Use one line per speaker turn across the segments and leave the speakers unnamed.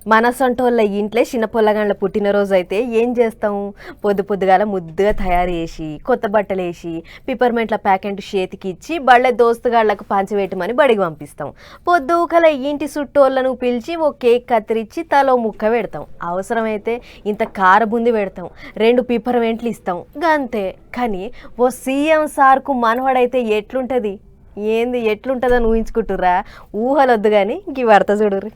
మనసంటోళ్ళ ఇంట్లో చిన్న పొల్లగాండ్ల పుట్టినరోజు అయితే ఏం చేస్తాం? పొద్దుగాల ముద్దుగా తయారు చేసి కొత్త బట్టలు వేసి పిపర్మెంట్ల ప్యాకెట్ చేతికి ఇచ్చి బళ్ళ దోస్తుగాళ్లకు పంచివేయటమని బడికి పంపిస్తాం. పొద్దుకల ఇంటి చుట్టోళ్ళను పిలిచి ఓ కేక్ కత్తిరించి తలో ముక్క పెడతాం. అవసరమైతే ఇంత కారబుంది పెడతాం, 2 పిపర్మెంట్లు ఇస్తాం గంతే. కానీ ఓ సీఎం సార్కు మనవడైతే ఎట్లుంటుంది? ఎట్లుంటుందని ఊహించుకుంటుర్రా? ఊహలొద్దు కానీ ఈ వార్త చూడుర్రి.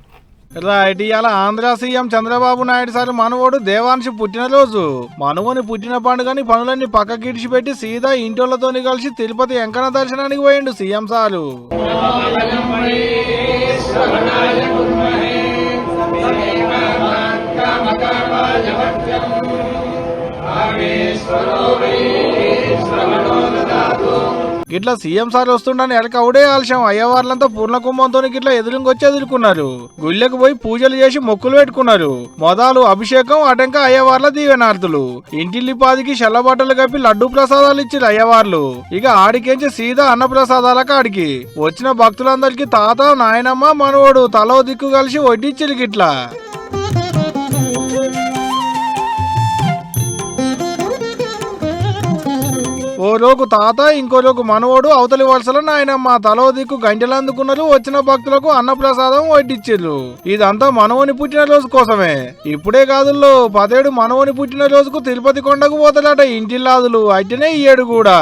రైట్, ఇవాళ ఆంధ్ర సీఎం చంద్రబాబు నాయుడు సార్ మనవడు దేవాంశ్ పుట్టినరోజు. మనవని పుట్టిన పండుగని పనులన్నీ పక్కకి ఇడిచిపెట్టి సీదా ఇంటోళ్లతోని కలిసి తిరుపతి వెంకన్న దర్శనానికి పోయిండు సీఎం సారు. గిట్లా సీఎం సార్ వస్తుండని ఎలక అవుడే ఆలస్యం అయ్యవార్లంతా పూర్ణ కుంభంతో గిట్లా ఎదురుకొచ్చి ఎదుర్కొన్నారు. గుళ్ళకు పోయి పూజలు చేసి మొక్కులు పెట్టుకున్నారు. మొదలు అభిషేకం, అటంక అయ్యవార్ల దీవెనార్థులు. ఇంటిల్లిపాదికి షల్లబట్టలు కప్పి లడ్డు ప్రసాదాలు ఇచ్చారు అయ్యవార్లు. ఇక ఆడికేంచి సీదా అన్న ప్రసాదాలకు ఆడికి వచ్చిన భక్తులందరికీ తాత, నాయనమ్మ, మనవడు తలో దిక్కు కలిసి వడ్డిచ్చిరు. గిట్లా ఓ రోజు తాత, ఇంకో రోజు మనవడు, అవతలి వలసలో నాయనమ్మ తలో దిక్కు గంటలు అందుకున్నారు. వచ్చిన భక్తులకు అన్నప్రసాదం వడ్డిచ్చిర్రు. ఇదంతా మనవని పుట్టినరోజు కోసమే. ఇప్పుడే కాదుల్లో 17 మనవని పుట్టినరోజుకు తిరుపతి కొండకు పోతాడట ఇంటిల్లాదులు. అయితేనే ఈ ఏడు కూడా